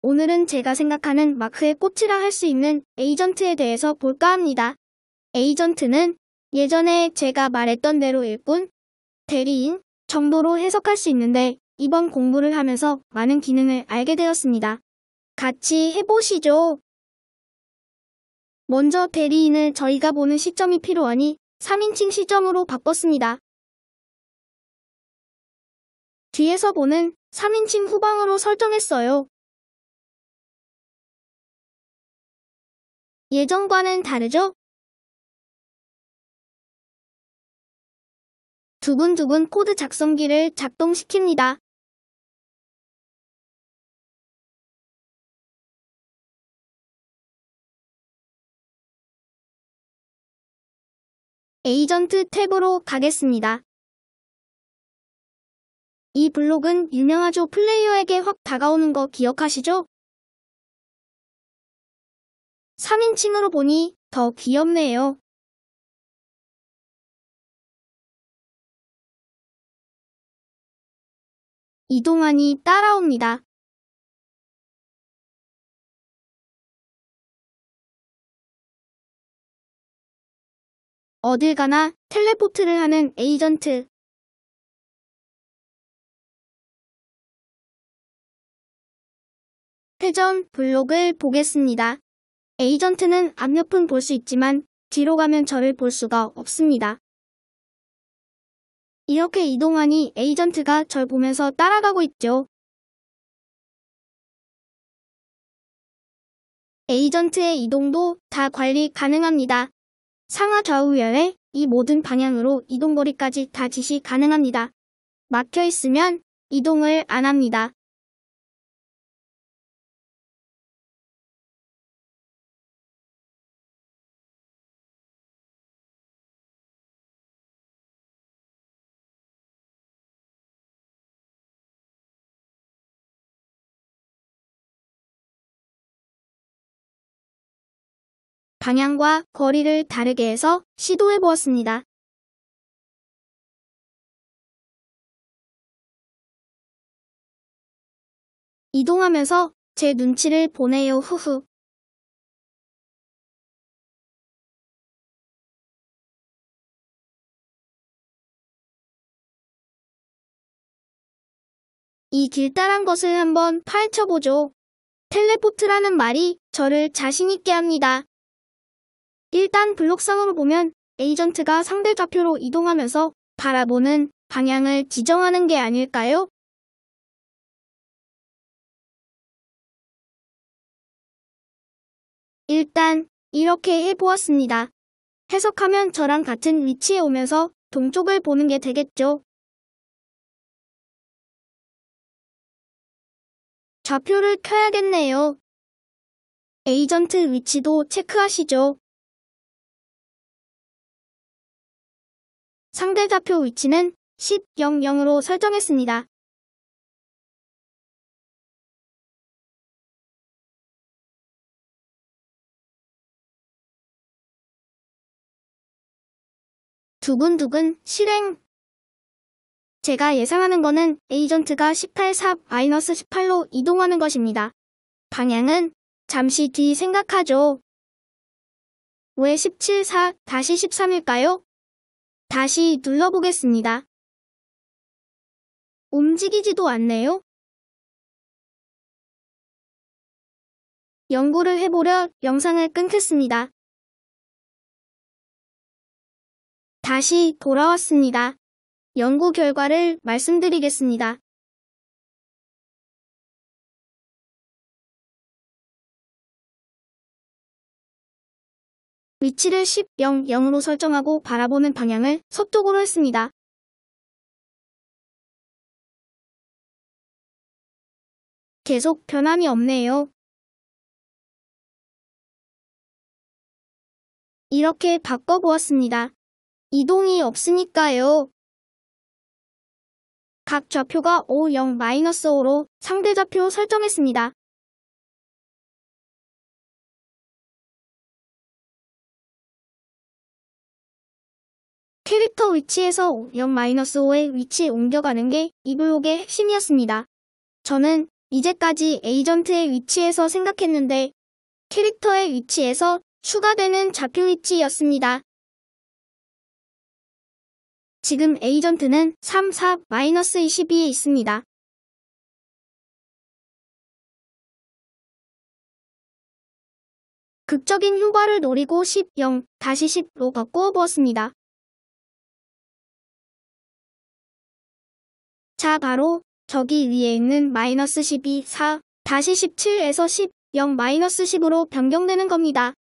오늘은 제가 생각하는 마크의 꽃이라 할 수 있는 에이전트에 대해서 볼까 합니다. 에이전트는 예전에 제가 말했던 대로 일꾼, 대리인 정도로 해석할 수 있는데 이번 공부를 하면서 많은 기능을 알게 되었습니다. 같이 해보시죠. 먼저 대리인을 저희가 보는 시점이 필요하니 3인칭 시점으로 바꿨습니다. 뒤에서 보는 3인칭 후방으로 설정했어요. 예전과는 다르죠? 두근두근 코드 작성기를 작동시킵니다. 에이전트 탭으로 가겠습니다. 이 블록은 유명하죠. 플레이어에게 확 다가오는 거 기억하시죠? 3인칭으로 보니 더 귀엽네요. 이동환이 따라옵니다. 어딜 가나 텔레포트를 하는 에이전트. 회전 블록을 보겠습니다. 에이전트는 앞옆은 볼 수 있지만 뒤로 가면 저를 볼 수가 없습니다. 이렇게 이동하니 에이전트가 절 보면서 따라가고 있죠. 에이전트의 이동도 다 관리 가능합니다. 상하 좌우열에 이 모든 방향으로 이동거리까지 다 지시 가능합니다. 막혀 있으면 이동을 안 합니다. 방향과 거리를 다르게 해서 시도해 보았습니다. 이동하면서 제 눈치를 보네요. 후후. 이 길다란 것을 한번 파헤쳐보죠. 텔레포트라는 말이 저를 자신있게 합니다. 일단 블록상으로 보면 에이전트가 상대 좌표로 이동하면서 바라보는 방향을 지정하는 게 아닐까요? 일단 이렇게 해보았습니다. 해석하면 저랑 같은 위치에 오면서 동쪽을 보는 게 되겠죠. 좌표를 켜야겠네요. 에이전트 위치도 체크하시죠. 상대 좌표 위치는 10.00으로 설정했습니다. 두근두근 실행. 제가 예상하는 거는 에이전트가 18-18로 이동하는 것입니다. 방향은 잠시 뒤 생각하죠. 왜 17-13일까요? 다시 눌러보겠습니다. 움직이지도 않네요. 연구를 해보려 영상을 끊겠습니다. 다시 돌아왔습니다. 연구 결과를 말씀드리겠습니다. 위치를 10.00으로 설정하고 바라보는 방향을 서쪽으로 했습니다. 계속 변함이 없네요. 이렇게 바꿔보았습니다. 이동이 없으니까요. 각 좌표가 50-5로 상대 좌표 설정했습니다. 캐릭터 위치에서 0-5의 위치 옮겨가는 게 이 블록의 핵심이었습니다. 저는 이제까지 에이전트의 위치에서 생각했는데 캐릭터의 위치에서 추가되는 좌표 위치였습니다. 지금 에이전트는 3, 4-22에 있습니다. 극적인 효과를 노리고 10, 0-10로 바꾸어 보았습니다. 자, 바로 저기 위에 있는 -12, 4-17에서 10, 0-10으로 변경되는 겁니다.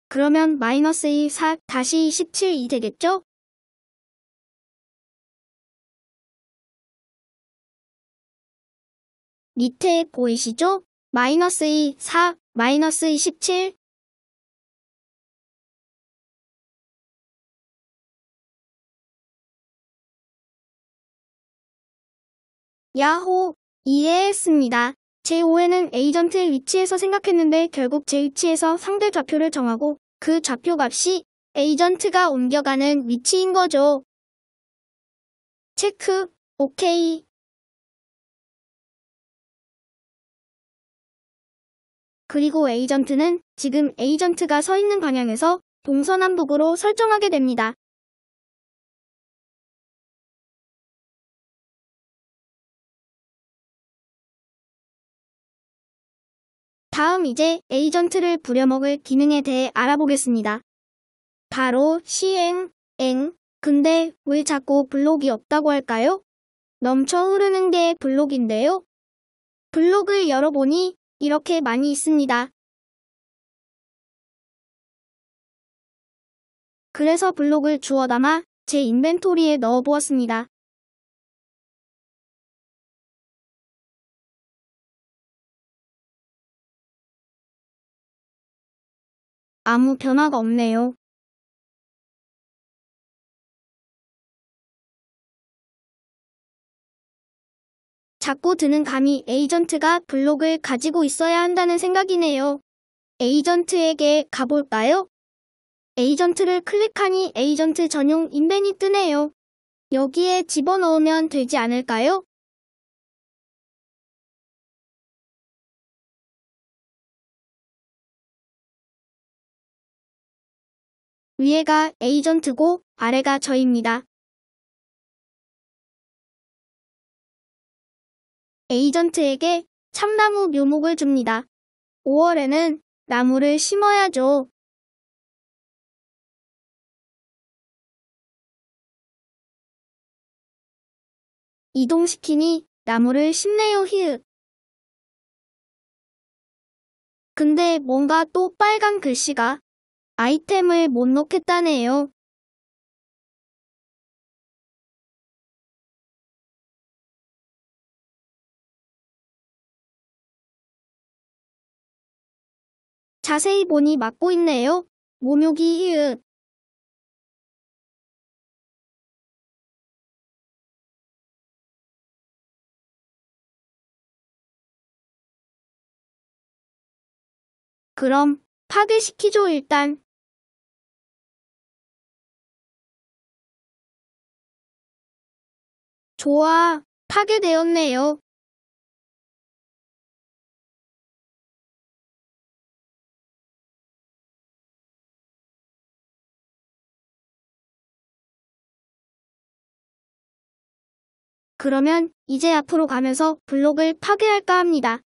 그러면 -2, 4-27이 되겠죠? 밑에 보이시죠? -2, 4, -27. 야호! 이해했습니다. 제 오해는 에이전트의 위치에서 생각했는데 결국 제 위치에서 상대 좌표를 정하고 그 좌표 값이 에이전트가 옮겨가는 위치인 거죠. 체크, 오케이. 그리고 에이전트는 지금 에이전트가 서 있는 방향에서 동서남북으로 설정하게 됩니다. 다음 이제 에이전트를 부려먹을 기능에 대해 알아보겠습니다. 바로 시행, 근데 왜 자꾸 블록이 없다고 할까요? 넘쳐 흐르는 게 블록인데요. 블록을 열어보니 이렇게 많이 있습니다. 그래서 블록을 주워 담아 제 인벤토리에 넣어 보았습니다. 아무 변화가 없네요. 자꾸 드는 감이 에이전트가 블록을 가지고 있어야 한다는 생각이네요. 에이전트에게 가볼까요? 에이전트를 클릭하니 에이전트 전용 인벤이 뜨네요. 여기에 집어넣으면 되지 않을까요? 위에가 에이전트고 아래가 저입니다. 에이전트에게 참나무 묘목을 줍니다. 5월에는 나무를 심어야죠. 이동시키니 나무를 심네요. 히읗. 근데 뭔가 또 빨간 글씨가 아이템을 못 넣겠다네요. 자세히 보니 막고 있네요. 모묘기 히읗. 그럼 파괴시키죠 일단. 좋아, 파괴되었네요. 그러면 이제 앞으로 가면서 블록을 파괴할까 합니다.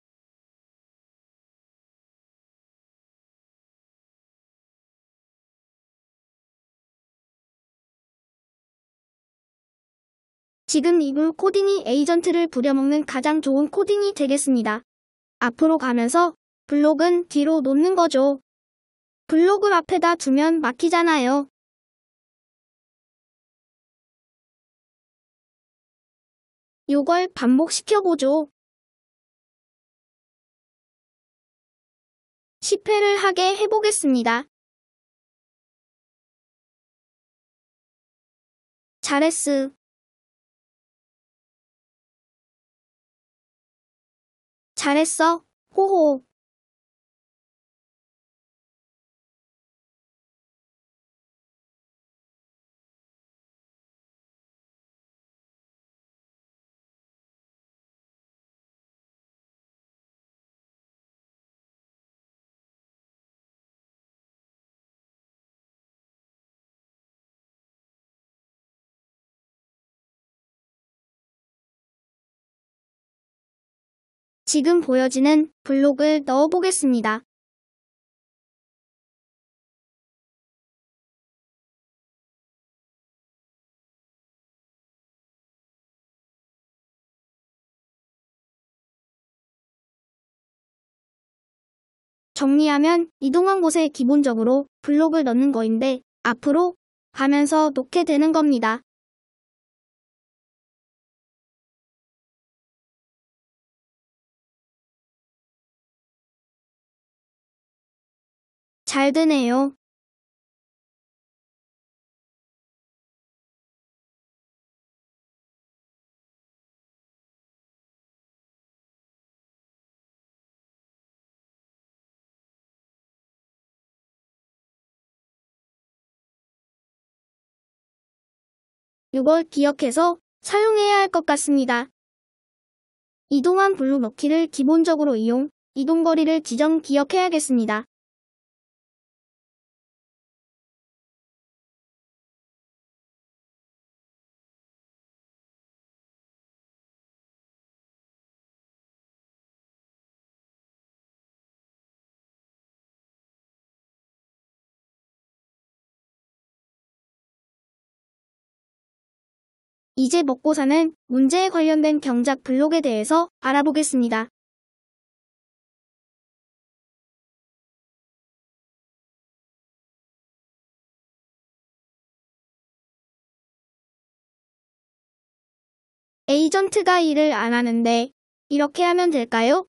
지금 이불 코딩이 에이전트를 부려먹는 가장 좋은 코딩이 되겠습니다. 앞으로 가면서 블록은 뒤로 놓는 거죠. 블록을 앞에다 두면 막히잖아요. 요걸 반복시켜보죠. 10회를 하게 해보겠습니다. 잘했어. 잘했어. 호호. 지금 보여지는 블록을 넣어보겠습니다. 정리하면 이동한 곳에 기본적으로 블록을 넣는 거인데 앞으로 가면서 놓게 되는 겁니다. 잘 되네요. 이걸 기억해서 사용해야 할 것 같습니다. 이동한 블록 넣기를 기본적으로 이동거리를 지정 기억해야겠습니다. 이제 먹고 사는 문제에 관련된 경작 블록에 대해서 알아보겠습니다. 에이전트가 일을 안 하는데 이렇게 하면 될까요?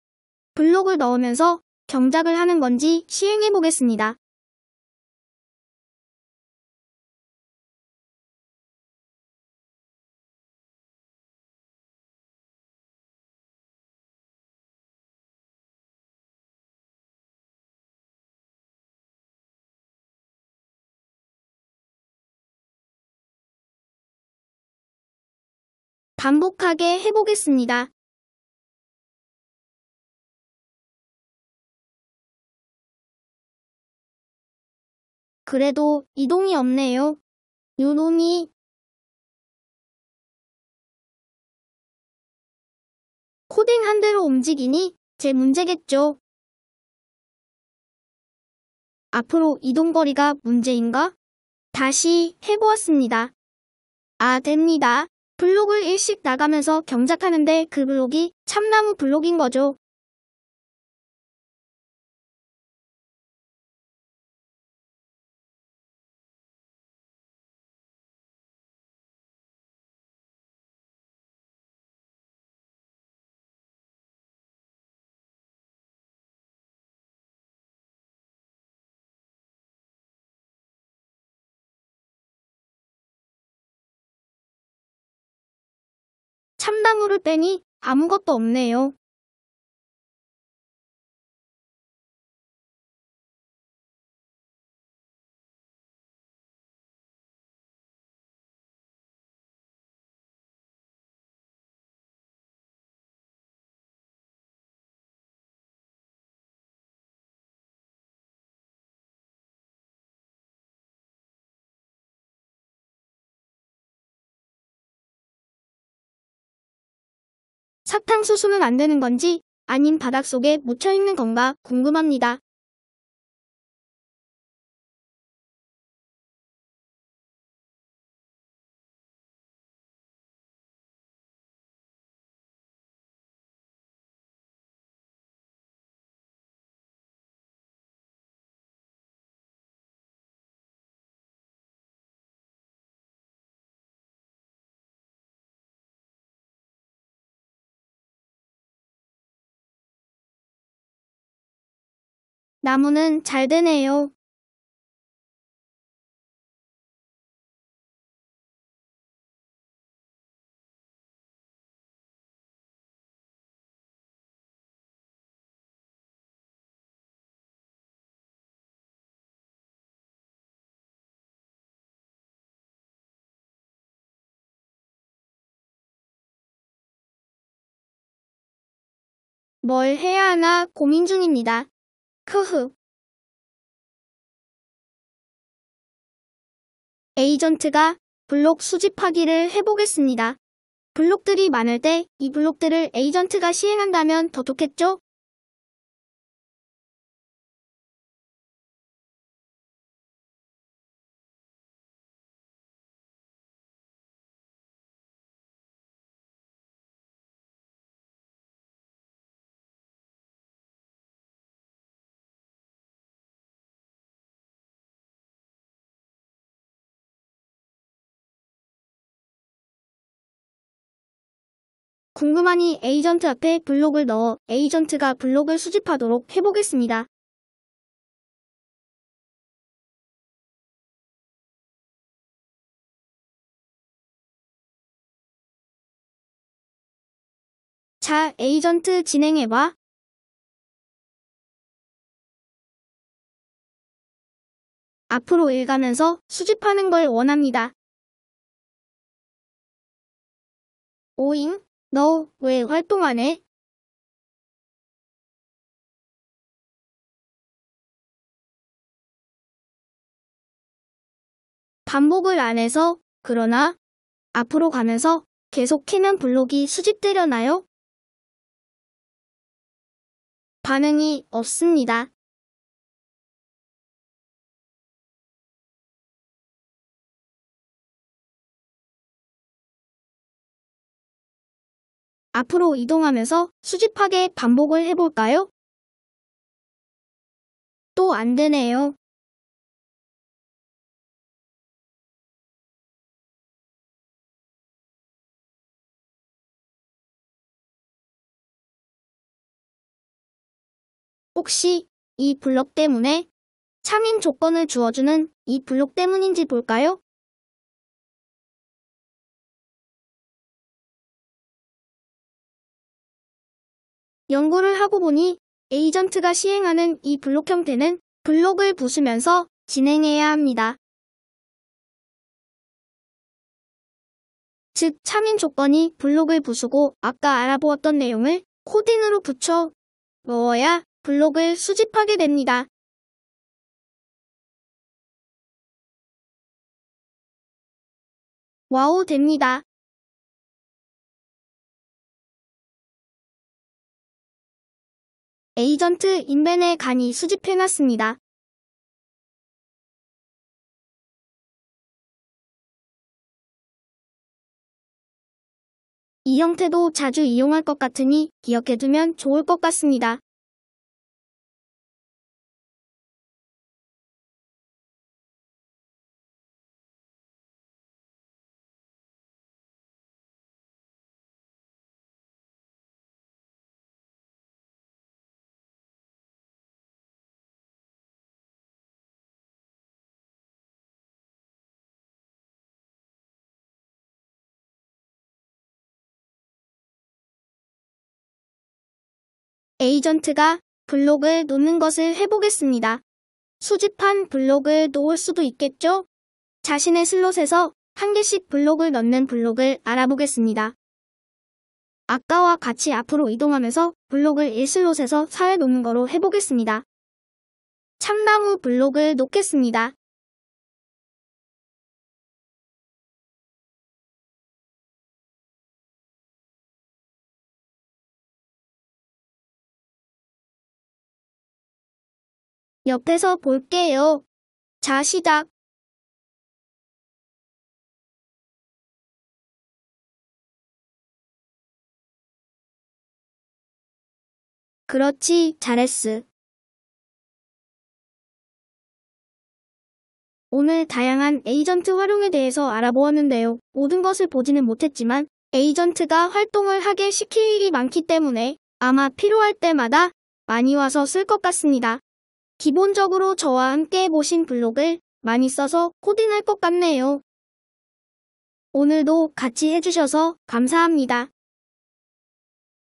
블록을 넣으면서 경작을 하는 건지 시행해 보겠습니다. 반복하게 해보겠습니다. 그래도 이동이 없네요. 요놈이 코딩한 대로 움직이니 제 문제겠죠. 앞으로 이동거리가 문제인가? 다시 해보았습니다. 아, 됩니다. 블록을 일씩 나가면서 경작하는데 그 블록이 참나무 블록인 거죠. 참나무를 빼니 아무것도 없네요. 사탕수수는 안 되는 건지 아님 바닥속에 묻혀있는 건가 궁금합니다. 나무는 잘 되네요. 뭘 해야 하나 고민 중입니다. 크흐. 에이전트가 블록 수집하기를 해보겠습니다. 블록들이 많을 때 이 블록들을 에이전트가 시행한다면 더 좋겠죠? 궁금하니 에이전트 앞에 블록을 넣어 에이전트가 블록을 수집하도록 해보겠습니다. 자, 에이전트 진행해봐. 앞으로 읽으면서 수집하는 걸 원합니다. 오잉? 너 왜 활동 안 해? 반복을 안 해서 그러나 앞으로 가면서 계속 캐면 블록이 수집되려나요? 반응이 없습니다. 앞으로 이동하면서 수집하게 반복을 해볼까요? 또 안 되네요. 혹시 이 블록 때문에 참임 조건을 주어주는 이 블록 때문인지 볼까요? 연구를 하고 보니 에이전트가 시행하는 이 블록 형태는 블록을 부수면서 진행해야 합니다. 즉, 참임 조건이 블록을 부수고 아까 알아보았던 내용을 코딩으로 붙여 넣어야 블록을 수집하게 됩니다. 와우 됩니다. 에이전트 인벤에 간이 수집해놨습니다. 이 형태도 자주 이용할 것 같으니 기억해두면 좋을 것 같습니다. 에이전트가 블록을 놓는 것을 해보겠습니다. 수집한 블록을 놓을 수도 있겠죠? 자신의 슬롯에서 한 개씩 블록을 넣는 블록을 알아보겠습니다. 아까와 같이 앞으로 이동하면서 블록을 1슬롯에서 4에 놓는 거로 해보겠습니다. 참나무 블록을 놓겠습니다. 옆에서 볼게요. 자, 시작. 그렇지, 잘했어. 오늘 다양한 에이전트 활용에 대해서 알아보았는데요. 모든 것을 보지는 못했지만 에이전트가 활동을 하게 시킬 일이 많기 때문에 아마 필요할 때마다 많이 와서 쓸 것 같습니다. 기본적으로 저와 함께 해보신 블록을 많이 써서 코딩할 것 같네요. 오늘도 같이 해주셔서 감사합니다.